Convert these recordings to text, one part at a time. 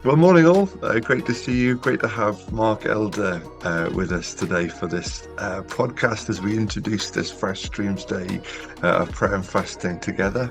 Well, morning all. Great to see you. Great to have Mark Elder with us today for this podcast as we introduce this Fresh Streams Day of prayer and fasting together.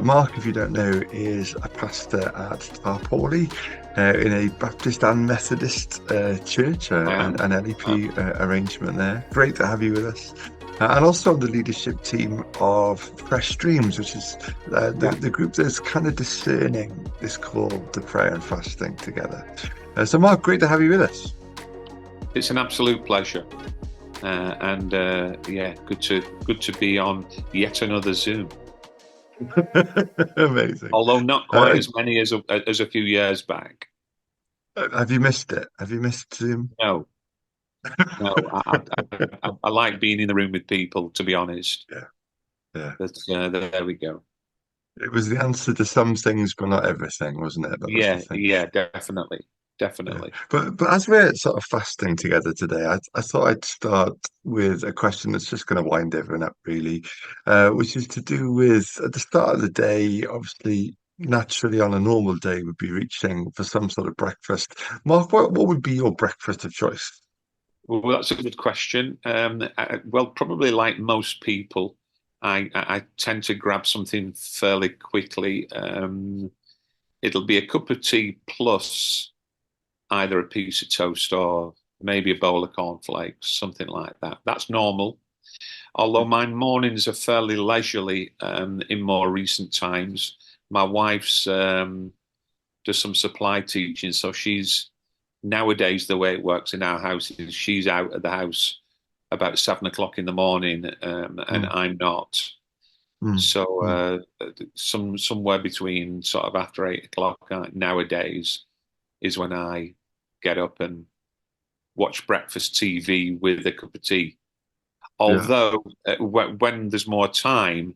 Mark, if you don't know, is a pastor at Tarporley in a Baptist and Methodist church I and am. an Uh, LEP arrangement there. Great to have you with us. And also on the leadership team of Fresh Streams, which is yeah, the group that's kind of discerning this call to prayer and fasting together. So, Mark, great to have you with us. it's an absolute pleasure, and yeah, good to be on yet another Zoom. Amazing. Although not quite Uh, as many as a few years back. have you missed it? Have you missed Zoom? No, no, I like being in the room with people, to be honest. Yeah, yeah. But there we go. It was the answer to some things, but not everything, wasn't it? That was the Yeah, thing. yeah, definitely, Yeah. definitely. But as we're sort of fasting together today, I thought I'd start with a question that's just going to wind everyone up, really, which is to do with at the start of the day, obviously, naturally on a normal day, would be reaching for some sort of breakfast. Mark, what would be your breakfast of choice? Well, that's a good question. Well, probably like most people, I tend to grab something fairly quickly. It'll be a cup of tea plus either a piece of toast or maybe a bowl of cornflakes, something like that. That's normal. Although my mornings are fairly leisurely in more recent times. My wife's does some supply teaching, so she's nowadays the way it works in our house is she's out of the house about 7 o'clock in the morning, and Mm, I'm not. mm, So mm. somewhere between sort of after 8 o'clock nowadays is when I get up and watch breakfast TV with a cup of tea. Yeah. Although when there's more time,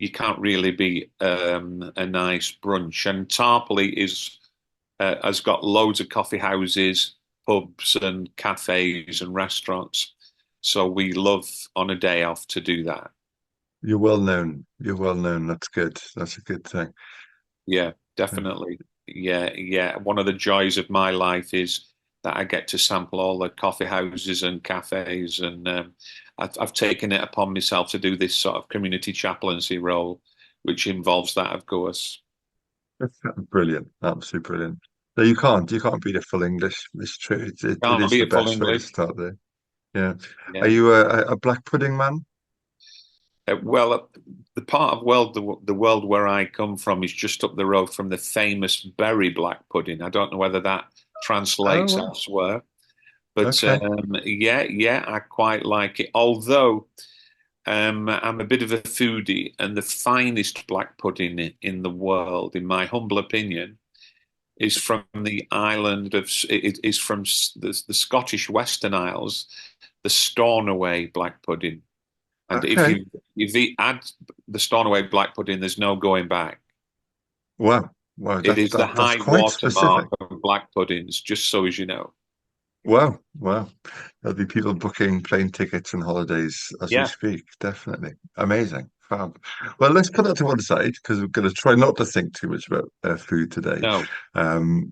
you can't really be a nice brunch. And Tarpley is has got loads of coffee houses, pubs, and cafes and restaurants. So we love on a day off to do that. You're well known. You're well known. That's good. That's a good thing. Yeah, Yeah. definitely. Yeah, yeah. One of the joys of my life is that I get to sample all the coffee houses and cafes, and I've taken it upon myself to do this sort of community chaplaincy role, which involves that, of course. That's brilliant. Absolutely brilliant. So you can't beat a full English. It's true. It Can't is be the a full best way to English. start there. Yeah. Are Yeah. you a black pudding man? Well, the part of the world where I come from is just up the road from the famous berry black pudding. I don't know whether that Oh, translates well, elsewhere, but okay. yeah, yeah, I quite like it. Although I'm a bit of a foodie, and the finest black pudding in the world, in my humble opinion, is from the island of it is from the Scottish Western Isles, the Stornoway black pudding. And Okay. if you add the Stornoway black pudding, there's no going back. Wow. Wow. It is the That's high quite water mark specific. of black puddings, just so as you know. Wow. Wow. There'll be people booking plane tickets and holidays as we Yeah, speak. Definitely. Amazing. Fab. Well, let's put that to one side because we're going to try not to think too much about food today. no,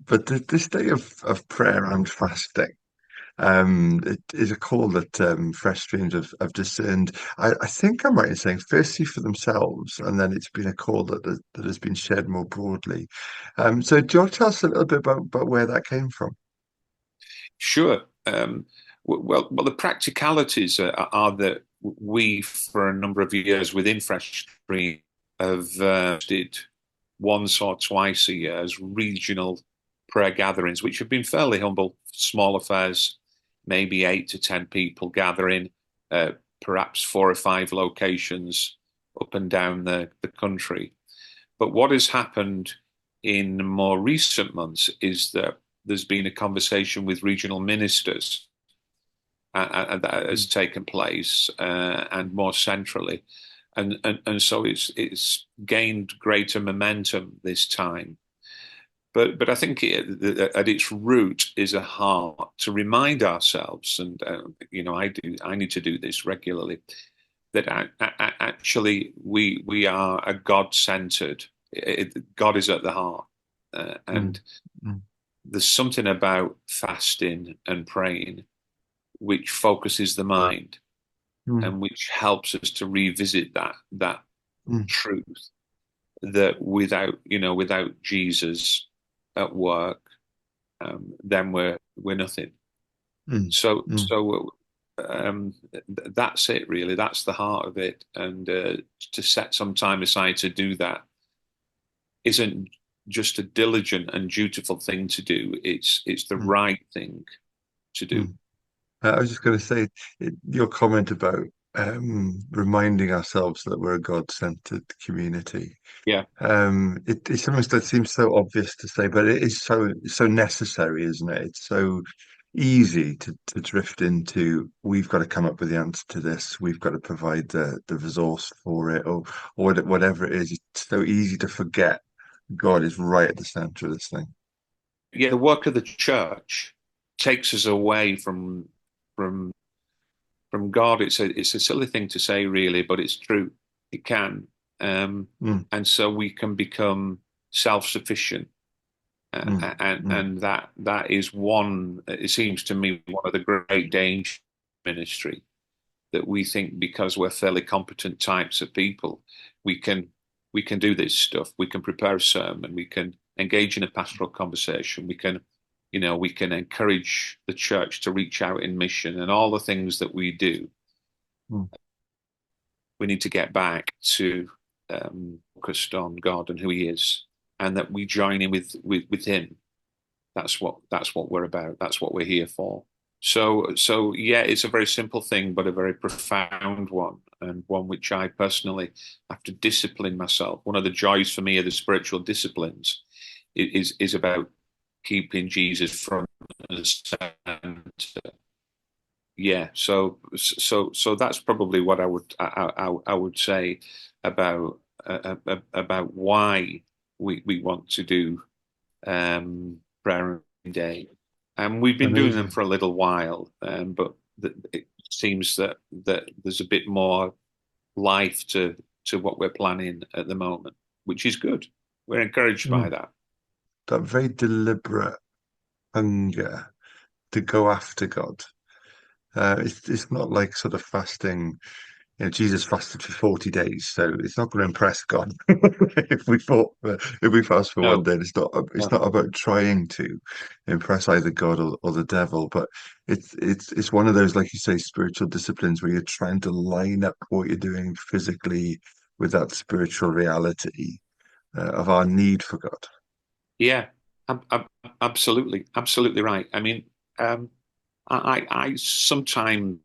But this day of prayer and fasting. It is a call that Fresh Streams have discerned. I think I'm right in saying, firstly for themselves, and then it's been a call that has been shared more broadly. So, do you want to tell us a little bit about where that came from? sure. Well, the practicalities are that we, for a number of years within Fresh Stream, have did once or twice a year as regional prayer gatherings, which have been fairly humble, small affairs, maybe 8 to 10 people gathering, uh, perhaps 4 or 5 locations up and down the country. But what has happened in more recent months is that there's been a conversation with regional ministers that has taken place, and more centrally, and so it's gained greater momentum this time. But I think at its root is a heart to remind ourselves, and I need to do this regularly, that actually we are a God-centered. God is at the heart, Mm, and mm. there's something about fasting and praying which focuses the mind mm, and which helps us to revisit that mm, truth that without Jesus at work, then we're nothing. mm, So mm, so that's it really. That's the heart of it, and to set some time aside to do that isn't just a diligent and dutiful thing to do. It's the mm, right thing to do. mm. I was just going to say your comment about reminding ourselves that we're a God-centered community. Yeah. It's something that seems so obvious to say, but it is so necessary, isn't it? It's so easy to drift into we've got to come up with the answer to this, we've got to provide the resource for it, or whatever it is. It's so easy to forget God is right at the center of this thing. Yeah, the work of the church takes us away from from God. It's a silly thing to say, really, but it's true. It can, Mm, and so we can become self-sufficient, mm, mm, and that is one. It seems to me one of the great dangers of ministry that we think because we're fairly competent types of people, we can we can do this stuff. We can prepare a sermon. We can engage in a pastoral conversation. We can encourage the church to reach out in mission and all the things that we do. mm. We need to get back to focused on God and who He is, and that we join in with Him. That's what we're about. That's what we're here for. So yeah, it's a very simple thing, but a very profound one, and one which I personally have to discipline myself. One of the joys for me of the spiritual disciplines is about keeping Jesus front and center. Yeah, so that's probably what I would say about about why we want to do prayer day. And we've been doing them Amazing. for a little while, but it seems that there's a bit more life to what we're planning at the moment, which is good. We're encouraged by Mm. that. That very deliberate hunger to go after God. It's not like sort of fasting. Jesus fasted for 40 days, so it's not going to impress God. If we fast for one No, day, it's no. not about trying to impress either God or the devil, but it's one of those, like you say, spiritual disciplines where you're trying to line up what you're doing physically with that spiritual reality of our need for God. Yeah, absolutely, absolutely right. I mean, um, I sometimes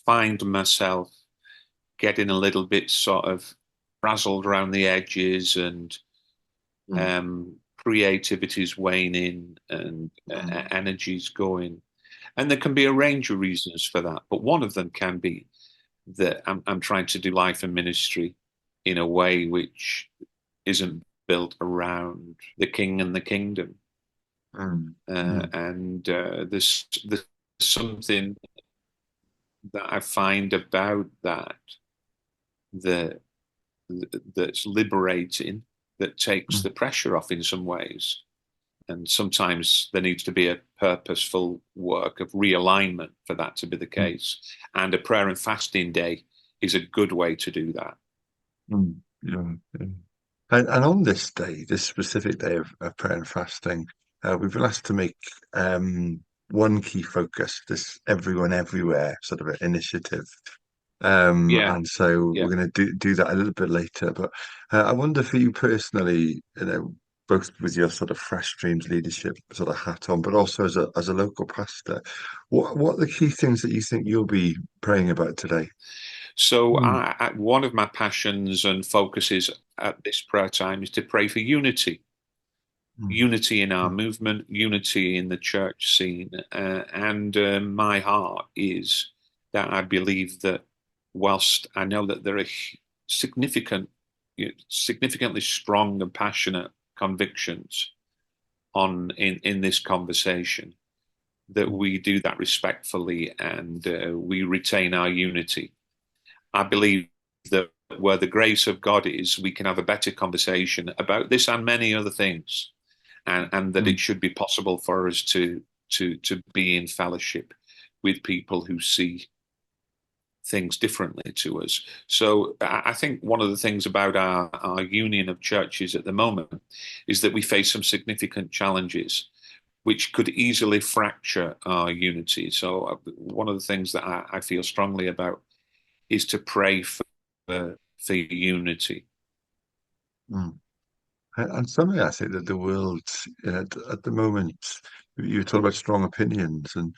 find myself getting a little bit sort of frazzled around the edges and Mm, creativity's waning and mm, energy's going. And there can be a range of reasons for that, but one of them can be that I'm trying to do life and ministry in a way which isn't built around the king and the kingdom. mm, mm, And there's something that I find about that that's liberating, that takes mm, the pressure off in some ways. And sometimes there needs to be a purposeful work of realignment for that to be the mm, case. And a prayer and fasting day is a good way to do that. mm. Yeah, yeah. And on this day, this specific day of prayer and fasting, we've been asked to make one key focus, this everyone everywhere sort of initiative. Yeah, And so yeah. we're going to do that a little bit later. But I wonder for you personally, both with your sort of Fresh Streams leadership sort of hat on, but also as a local pastor, what are the key things that you think you'll be praying about today? So Mm, one of my passions and focuses at this prayer time is to pray for unity. mm, Unity in our mm, movement, unity in the church scene. And my heart is that I believe that whilst I know that there are significant, significantly strong and passionate convictions in this conversation, that we do that respectfully and we retain our unity. I believe that where the grace of God is, we can have a better conversation about this and many other things. and that mm, it should be possible for us to be in fellowship with people who see things differently to us. So I think one of the things about our union of churches at the moment is that we face some significant challenges which could easily fracture our unity. So one of the things that I feel strongly about is to pray for unity. mm. And something I think that the world at the moment, you talk about strong opinions, and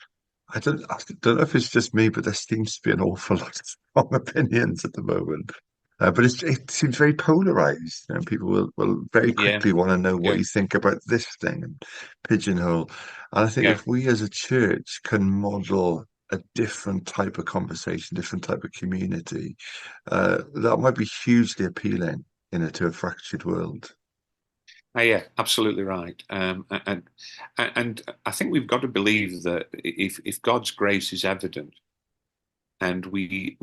I don't know if it's just me, but there seems to be an awful lot of strong opinions at the moment. But it seems very polarized. You know, people will very Yeah, quickly want to know what yeah, you think about this thing and pigeonhole. And I think yeah. if we as a church can model a different type of conversation, different type of community, that might be hugely appealing, to a fractured world. Yeah, absolutely right. And I think we've got to believe that if God's grace is evident, and we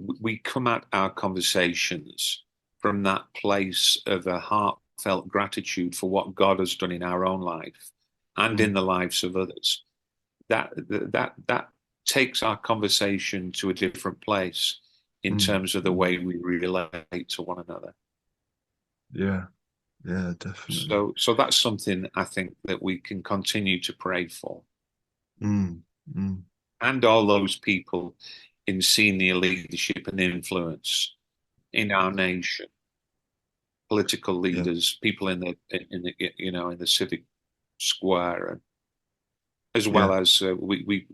come at our conversations from that place of a heartfelt gratitude for what God has done in our own life and in Mm, the lives of others, that takes our conversation to a different place in mm, terms of the mm. way we relate to one another. Yeah, yeah, definitely. So that's something I think that we can continue to pray for. Mm, mm. And all those people in senior leadership and influence in our nation, political Yeah. leaders, people in the civic square, and as well Yeah. as we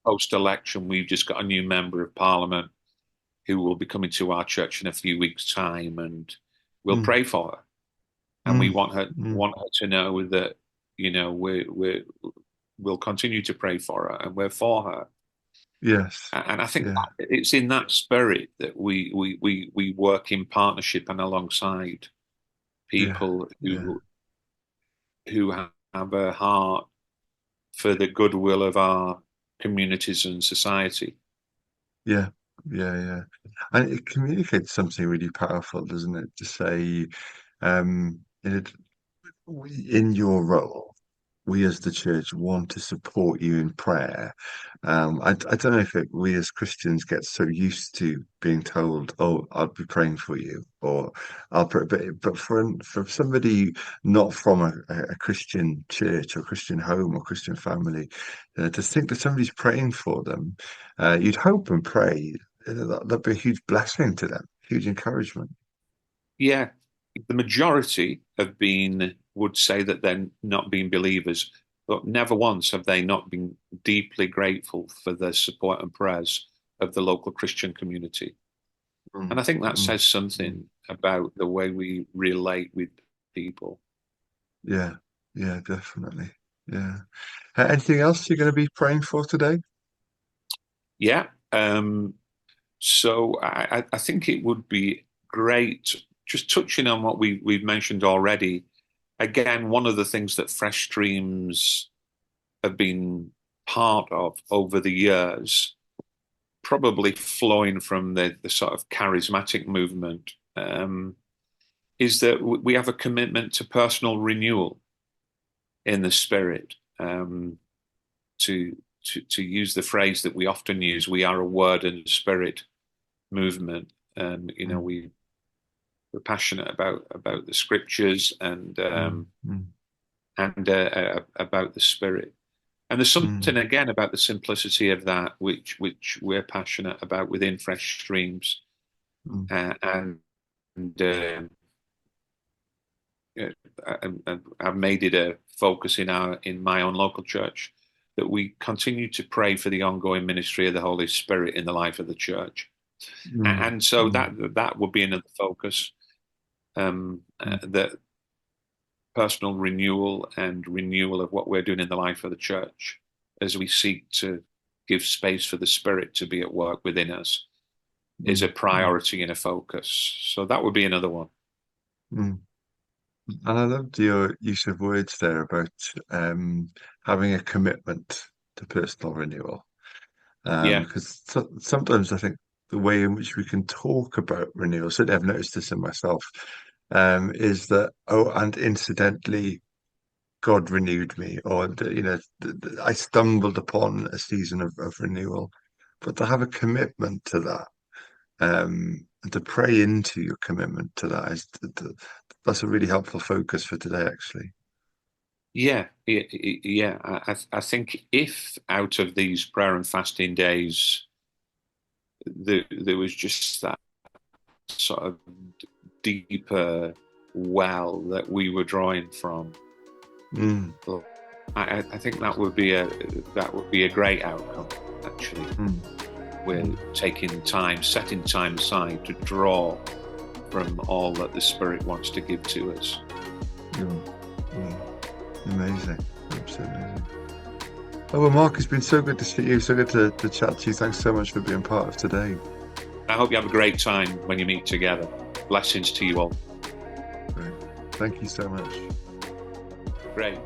post election, we've just got a new member of parliament who will be coming to our church in a few weeks' time, and we'll Mm, pray for her, and we mm, mm. want her to know that we'll continue to pray for her, and we're for her. Yes. And I think Yeah. it's in that spirit that we work in partnership and alongside Yeah. people Yeah. who have a heart for the goodwill of our communities and society. Yeah. Yeah. Yeah. And it communicates something really powerful, doesn't it? To say, it in your role, we as the church want to support you in prayer. I don't know if we as Christians get so used to being told, "Oh, I'll be praying for you," or "I'll pray," but for somebody not from a Christian church or Christian home or Christian family, to think that somebody's praying for them, you'd hope and pray that'd be a huge blessing to them, huge encouragement. Yeah, the majority have been would say that they're not being believers, but never once have they not been deeply grateful for the support and prayers of the local Christian community. And Mm, I think that mm, says mm. something about the way we relate with people. Yeah, yeah, definitely. Yeah. Anything else you're going to be praying for today? Yeah. So I think it would be great, just touching on what we've mentioned already. Again, one of the things that Fresh Streams have been part of over the years, probably flowing from the sort of charismatic movement, is that we have a commitment to personal renewal in the spirit. To to use the phrase that we often use, we are a word and spirit movement. Mm, We're passionate about the scriptures mm, mm, and about the spirit. And there's mm, something again about the simplicity of that, which we're passionate about within Fresh Streams, mm, and I've made it a focus in my own local church that we continue to pray for the ongoing ministry of the Holy Spirit in the life of the church, mm, and so mm, that would be another focus. mm, That personal renewal and renewal of what we're doing in the life of the church as we seek to give space for the Spirit to be at work within us is a mm, mm, priority and a focus. So that would be another one. mm. And I loved your use of words there about having a commitment to personal renewal. Yeah, Because sometimes I think the way in which we can talk about renewal, certainly I've noticed this in myself, is that, oh, and incidentally, God renewed me, or I stumbled upon a season of renewal. But to have a commitment to that, and to pray into your commitment to that that's a really helpful focus for today, actually. Yeah. I think if out of these prayer and fasting days, there was just that sort of deeper well that we were drawing from. Mm. I think that would be a great outcome. Actually, we're taking time, setting time aside to draw from all that the Spirit wants to give to us. Amazing, absolutely amazing. Oh well, Mark, it's been so good to see you, so good to chat to you. Thanks so much for being part of today. I hope you have a great time when you meet together. Blessings to you all. Great. Thank you so much. Great.